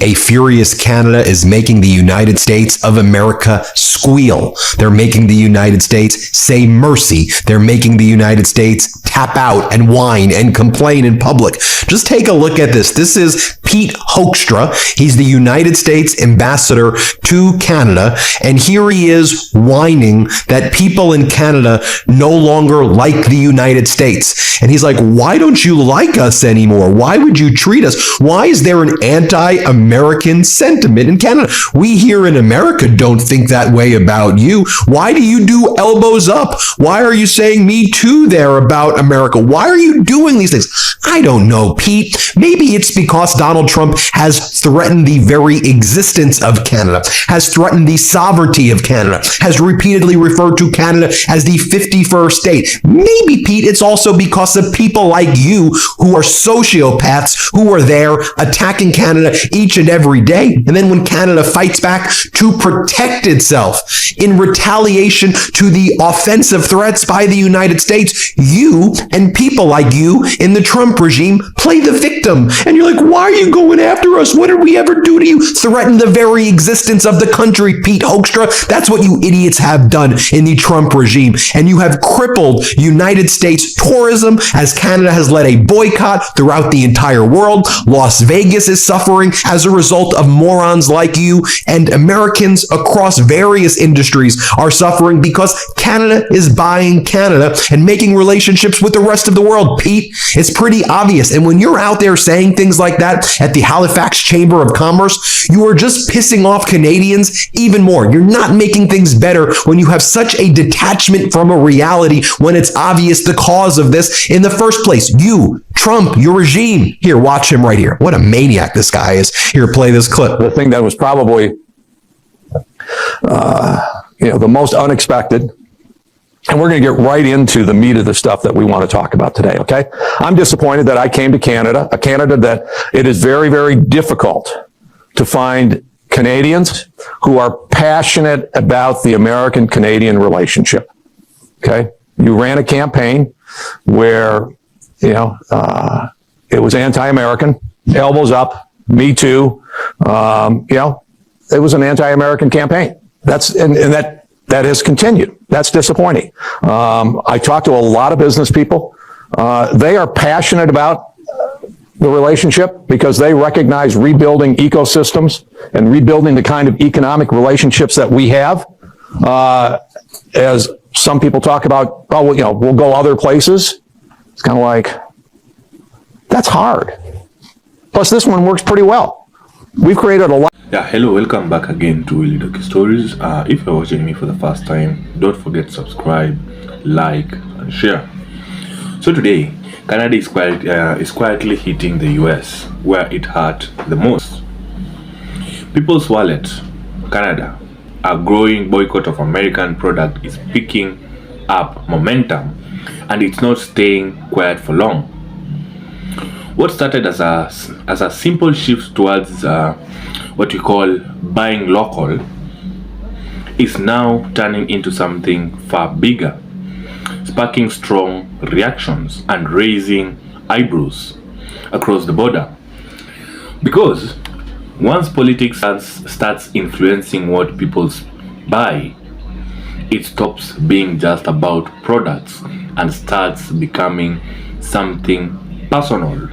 A furious Canada is making the United States of America squeal. They're making the United States say mercy. They're making the United States tap out and whine and complain in public. Just take a look at this. This is Pete Hoekstra. He's the United States ambassador to Canada, and here he is whining that people in Canada no longer like the United States. And he's like, why don't you like us anymore? Why would you treat us? Why is there an anti-American sentiment in Canada? We here in America don't think that way about you. Why do you do elbows up? Why are you saying me too there about America? Why are you doing these things? I don't know, Pete. Maybe it's because Donald Trump has threatened the very existence of Canada, has threatened the sovereignty of Canada, has repeatedly referred to Canada as the 51st state. Maybe, Pete, it's also because of people like you who are sociopaths who are there attacking Canada each and every day. And then when Canada fights back to protect itself in retaliation to the offensive threats by the United States, you and people like you in the Trump regime play the victim. And you're like, why are you going after us? What did we ever do to you? Threaten the very existence of the country, Pete Hoekstra. That's what you idiots have done in the Trump regime. And you have crippled United States tourism as Canada has led a boycott throughout the entire world. Las Vegas is suffering as a result of morons like you, and Americans across various industries are suffering because Canada is buying Canada and making relationships with the rest of the world. Pete, it's pretty obvious. And when you're out there saying things like that at the Halifax Chamber of Commerce, you are just pissing off Canadians even more. You're not making things better when you have such a detachment from a reality when it's obvious the cause of this in the first place. You, Trump, your regime. Here, watch him right here. What a maniac this guy is. Here, play this clip. The thing that was probably the most unexpected, and we're going to get right into the meat of the stuff that we want to talk about today, okay? I'm disappointed that I came to Canada, a Canada that it is very, very difficult to find Canadians who are passionate about the American-Canadian relationship, okay? You ran a campaign where, it was anti-American, elbows up, me too, it was an anti-American campaign. That has continued. That's disappointing. I talked to a lot of business people. They are passionate about the relationship because they recognize rebuilding ecosystems and rebuilding the kind of economic relationships that we have. As some people talk about, we'll go other places. It's kind of like, that's hard. Plus, this one works pretty well. We've created a lot. Yeah, hello, welcome back again to Willy Doki Stories. If you're watching me for the first time, don't forget to subscribe, like, and share. So today, Canada is quietly hitting the U.S. where it hurt the most. People's wallet, Canada, a growing boycott of American product is picking up momentum, and it's not staying quiet for long. What started as a simple shift towards what we call buying local is now turning into something far bigger, sparking strong reactions and raising eyebrows across the border. Because once politics starts influencing what people buy, it stops being just about products and starts becoming something personal.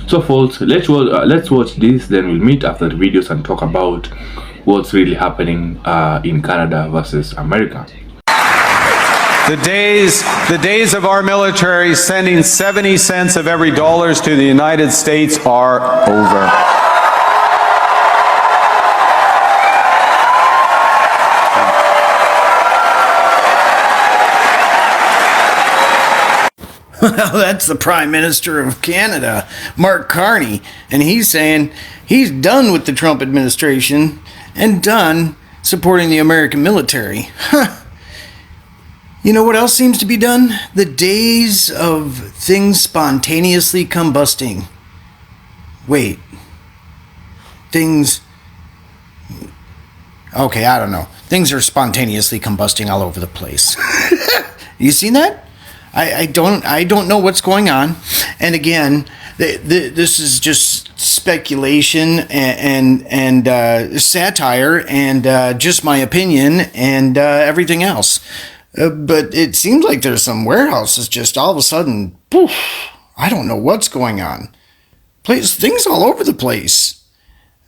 So folks, let's watch this, then we'll meet after the videos and talk about what's really happening in Canada versus America. The days of our military sending 70 cents of every dollars to the United States are over. Well, that's the Prime Minister of Canada, Mark Carney, and he's saying he's done with the Trump administration and done supporting the American military. You know what else seems to be done? The days of things spontaneously combusting. Wait. Things... Okay, I don't know. Things are spontaneously combusting all over the place. You seen that? I don't know what's going on. And again, this is just speculation and satire and just my opinion and everything else. But it seems like there's some warehouses just all of a sudden, poof, I don't know what's going on. Things all over the place.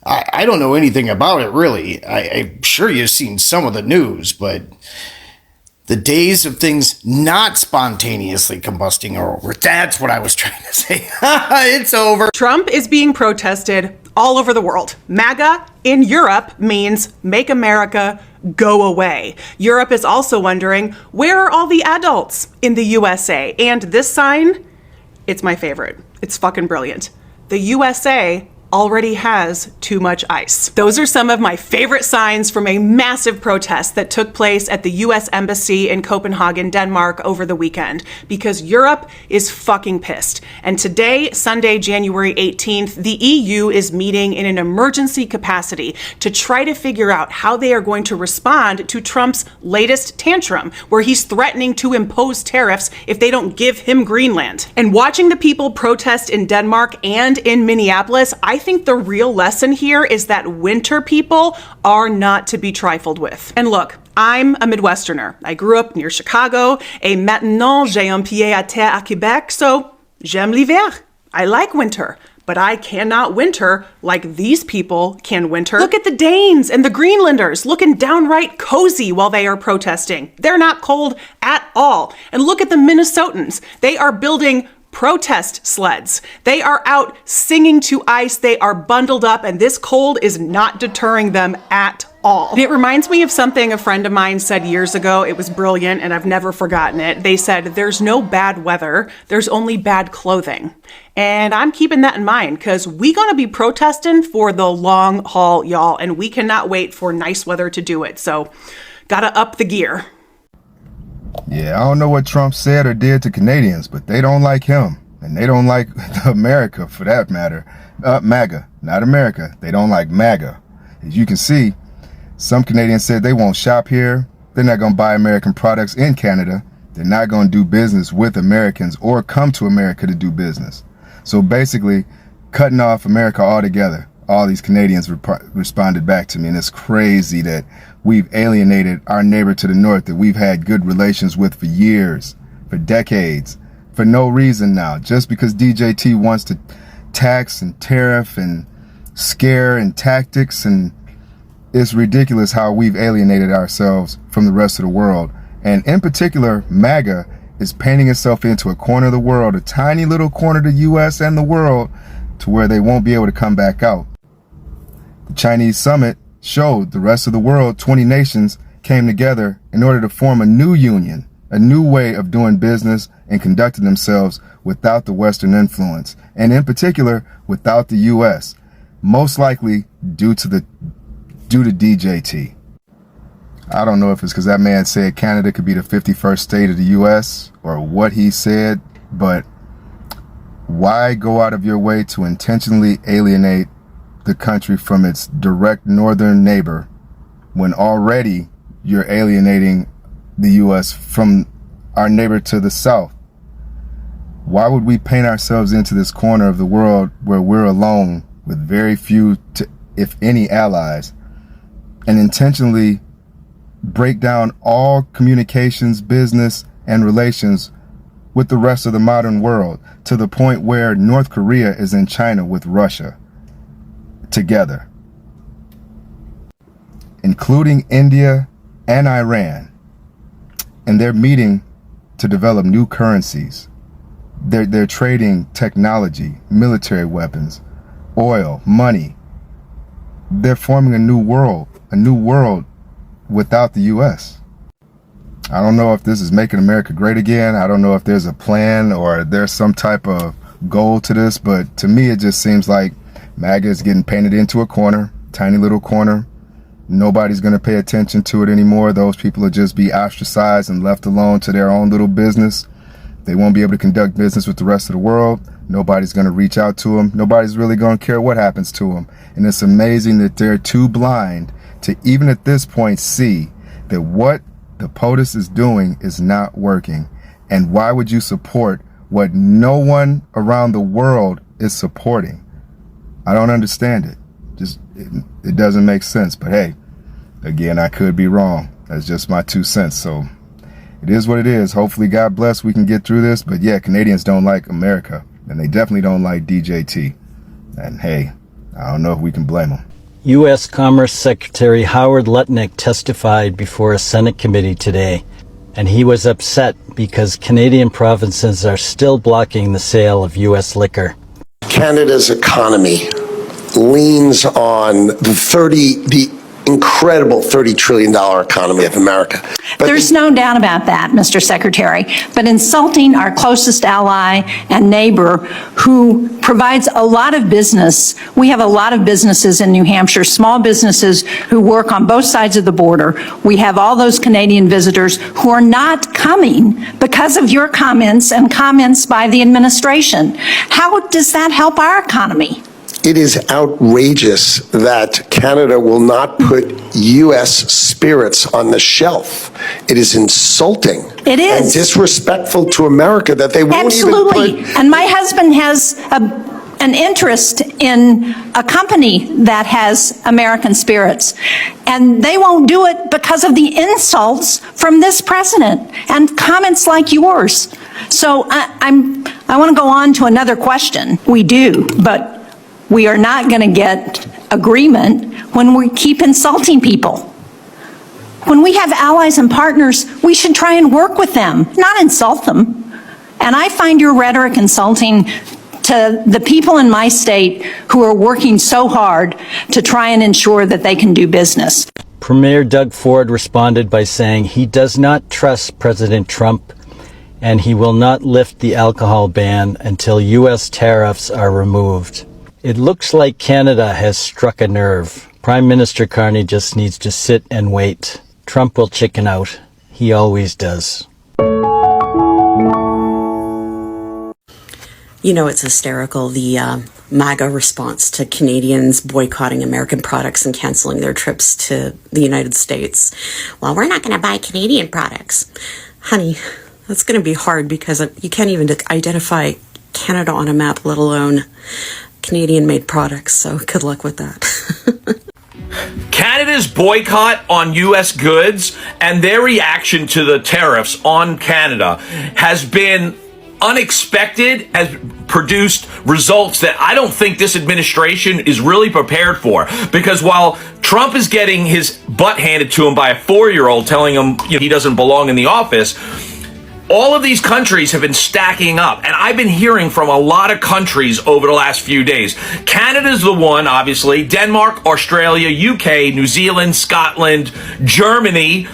I don't know anything about it, really. I'm sure you've seen some of the news, but the days of things not spontaneously combusting are over. That's what I was trying to say. It's over. Trump is being protested all over the world. MAGA in Europe means Make America Go Away. Europe is also wondering, where are all the adults in the USA? And this sign, it's my favorite. It's fucking brilliant. The USA already has too much ice. Those are some of my favorite signs from a massive protest that took place at the US Embassy in Copenhagen, Denmark over the weekend, because Europe is fucking pissed. And today, Sunday, January 18th, the EU is meeting in an emergency capacity to try to figure out how they are going to respond to Trump's latest tantrum, where he's threatening to impose tariffs if they don't give him Greenland. And watching the people protest in Denmark and in Minneapolis, I think the real lesson here is that winter people are not to be trifled with. And look, I'm a Midwesterner. I grew up near Chicago, et maintenant j'ai un pied à terre à Québec, so j'aime l'hiver. I like winter, but I cannot winter like these people can winter. Look at the Danes and the Greenlanders looking downright cozy while they are protesting. They're not cold at all. And look at the Minnesotans. They are building protest sleds. They are out singing to ice. They are bundled up, and this cold is not deterring them at all. And it reminds me of something a friend of mine said years ago. It was brilliant, and I've never forgotten it. They said, there's no bad weather, there's only bad clothing. And I'm keeping that in mind, because we gonna be protesting for the long haul, y'all, and we cannot wait for nice weather to do it. So gotta up the gear. Yeah, I don't know what Trump said or did to Canadians, but they don't like him. And they don't like America, for that matter. MAGA, not America. They don't like MAGA. As you can see, some Canadians said they won't shop here. They're not going to buy American products in Canada. They're not going to do business with Americans or come to America to do business. So basically, cutting off America altogether. All these Canadians responded back to me, and it's crazy that we've alienated our neighbor to the north that we've had good relations with for years, for decades, for no reason now, just because DJT wants to tax and tariff and scare and tactics. And it's ridiculous how we've alienated ourselves from the rest of the world. And in particular, MAGA is painting itself into a corner of the world, a tiny little corner of the US and the world, to where they won't be able to come back out. The Chinese summit showed the rest of the world, 20 nations came together in order to form a new union, a new way of doing business and conducting themselves without the Western influence, and in particular, without the US, most likely due to DJT. I don't know if it's because that man said Canada could be the 51st state of the US or what he said, but why go out of your way to intentionally alienate the country from its direct northern neighbor when already you're alienating the US from our neighbor to the south? Why would we paint ourselves into this corner of the world where we're alone with very few, if any, allies, and intentionally break down all communications, business, and relations with the rest of the modern world, to the point where North Korea is in China with Russia together, including India and Iran, and they're meeting to develop new currencies. They're trading technology, military weapons, oil, money. They're forming a new world without the US. I don't know if this is making America great again. I don't know if there's a plan or there's some type of goal to this, but to me it just seems like MAGA is getting painted into a corner, tiny little corner. Nobody's going to pay attention to it anymore. Those people will just be ostracized and left alone to their own little business. They won't be able to conduct business with the rest of the world. Nobody's going to reach out to them. Nobody's really going to care what happens to them. And it's amazing that they're too blind to even at this point see that what the POTUS is doing is not working. And why would you support what no one around the world is supporting? I don't understand it. It doesn't make sense. But hey, again, I could be wrong. That's just my 2 cents. So it is what it is. Hopefully, God bless, we can get through this. But yeah, Canadians don't like America, and they definitely don't like DJT. And hey, I don't know if we can blame them. U.S. Commerce Secretary Howard Lutnick testified before a Senate committee today, and he was upset because Canadian provinces are still blocking the sale of U.S. liquor. Canada's economy leans on the incredible $30 trillion economy of America. But there's no doubt about that, Mr. Secretary. But insulting our closest ally and neighbor who provides a lot of business, we have a lot of businesses in New Hampshire, small businesses who work on both sides of the border. We have all those Canadian visitors who are not coming because of your comments and comments by the administration. How does that help our economy? it is outrageous that Canada will not put U.S. spirits on the shelf. It is insulting. It is. And disrespectful to America that they won't Absolutely. even put... And my husband has an interest in a company that has American spirits, and they won't do it because of the insults from this president and comments like yours. So I want to go on to another question. We do, but we are not going to get agreement when we keep insulting people. When we have allies and partners, we should try and work with them, not insult them. And I find your rhetoric insulting to the people in my state who are working so hard to try and ensure that they can do business. Premier Doug Ford responded by saying he does not trust President Trump and he will not lift the alcohol ban until U.S. tariffs are removed. It looks like Canada has struck a nerve. Prime Minister Carney just needs to sit and wait. Trump will chicken out. He always does. You know, it's hysterical, the MAGA response to Canadians boycotting American products and canceling their trips to the United States. Well, we're not going to buy Canadian products. Honey, that's going to be hard because you can't even identify Canada on a map, let alone Canadian-made products. So good luck with that. Canada's boycott on U.S. goods and their reaction to the tariffs on Canada has been unexpected, has produced results that I don't think this administration is really prepared for. Because while Trump is getting his butt handed to him by a 4-year-old telling him he doesn't belong in the office, all of these countries have been stacking up. And I've been hearing from a lot of countries over the last few days. Canada's the one, obviously. Denmark, Australia, UK, New Zealand, Scotland, Germany.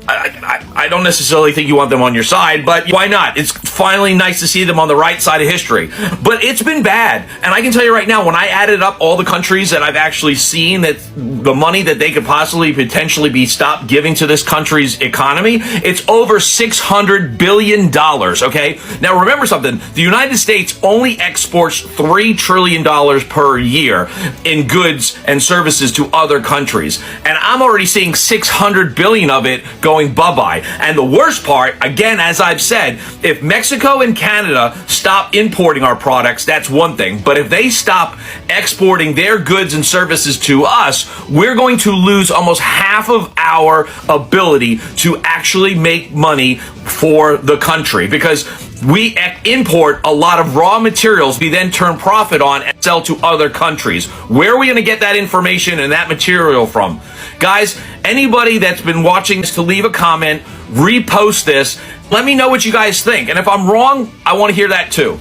I don't necessarily think you want them on your side, but why not? It's finally nice to see them on the right side of history. But it's been bad. And I can tell you right now, when I added up all the countries that I've actually seen that the money that they could possibly potentially be stopped giving to this country's economy, it's over $600 billion, okay? Now remember something, the United States only exports $3 trillion per year in goods and services to other countries. And I'm already seeing $600 billion of it going bye-bye. And the worst part, again, as I've said, if Mexico and Canada stop importing our products, that's one thing. But if they stop exporting their goods and services to us, we're going to lose almost half of our ability to actually make money for the country, because we import a lot of raw materials we then turn profit on and sell to other countries. Where are we going to get that information and that material from? Guys, anybody that's been watching this, to leave a comment, repost this. Let me know what you guys think. And if I'm wrong, I want to hear that too.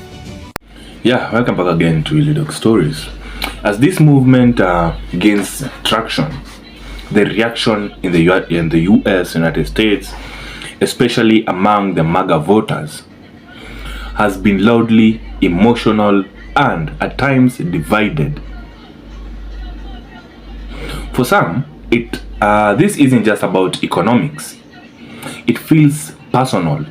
Yeah, welcome back again to Illy Dog Stories. As this movement gains traction, the reaction in the US, United States, especially among the MAGA voters, has been loudly emotional and at times divided. For some, this isn't just about economics. It feels personal.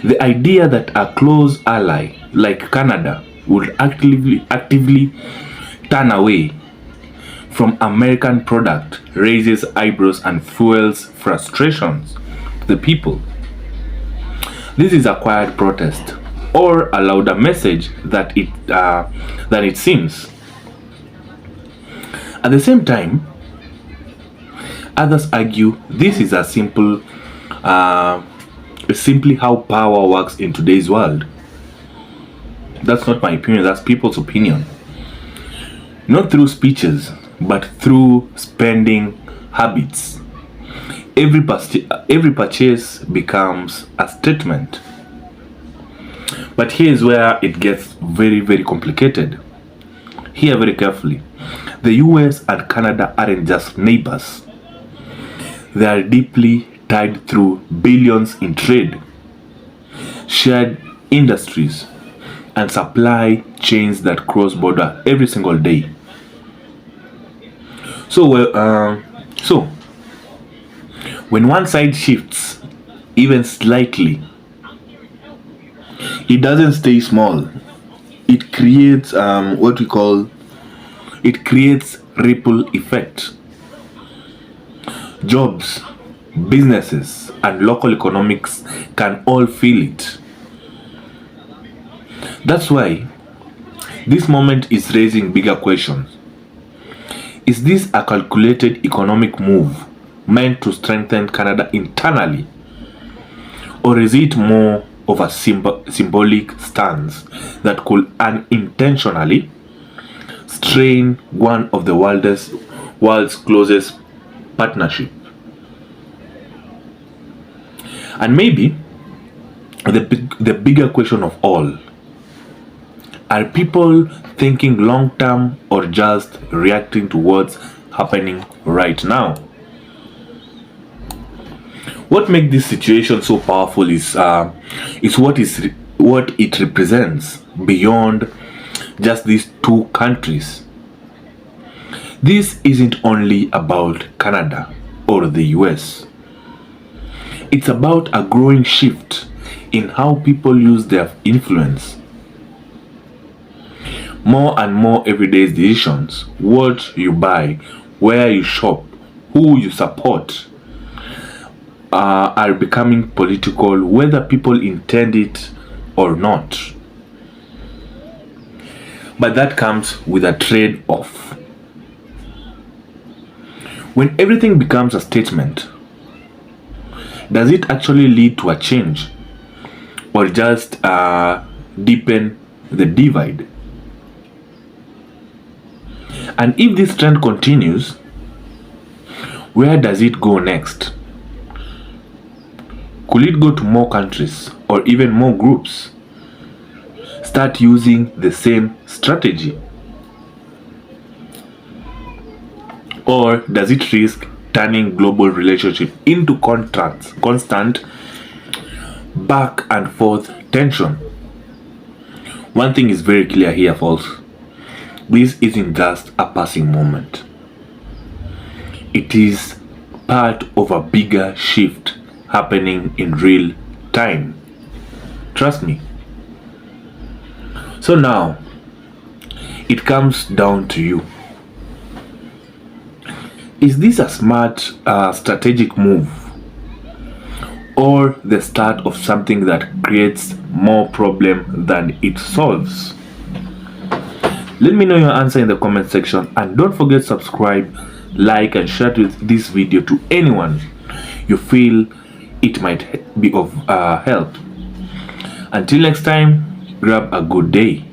The idea that a close ally like Canada would actively turn away from American product raises eyebrows and fuels frustrations to the people. This is a quiet protest, or a louder message than it seems. At the same time, others argue this is simply how power works in today's world. That's not my opinion, that's people's opinion. Not through speeches, but through spending habits. Every purchase becomes a statement. But here's where it gets very, very complicated. Hear very carefully. The US and Canada aren't just neighbors. They are deeply tied through billions in trade, shared industries, and supply chains that cross border every single day. So when one side shifts, even slightly, it doesn't stay small. It creates ripple effect. Jobs, businesses, and local economics can all feel it. That's why this moment is raising bigger questions. Is this a calculated economic move meant to strengthen Canada internally? Or is it more of a symbolic stance that could unintentionally strain one of the world's closest partnership? And maybe the bigger question of all, are people thinking long term or just reacting to what's happening right now? What makes this situation so powerful is what it represents beyond just these two countries. This isn't only about Canada or the US. It's about a growing shift in how people use their influence. More and more everyday decisions, what you buy, where you shop, who you support, are becoming political, whether people intend it or not. But that comes with a trade-off. When everything becomes a statement, does it actually lead to a change or just deepen the divide? And if this trend continues, where does it go next? Could it go to more countries or even more groups start using the same strategy? Or does it risk turning global relationship into constant back and forth tension? One thing is very clear here, folks. This isn't just a passing moment. It is part of a bigger shift happening in real time. Trust me. So now, it comes down to you. Is this a smart strategic move, or the start of something that creates more problem than it solves? Let me know your answer in the comment section, and don't forget to subscribe, like, and share this video to anyone you feel it might be of help. Until next time, grab a good day.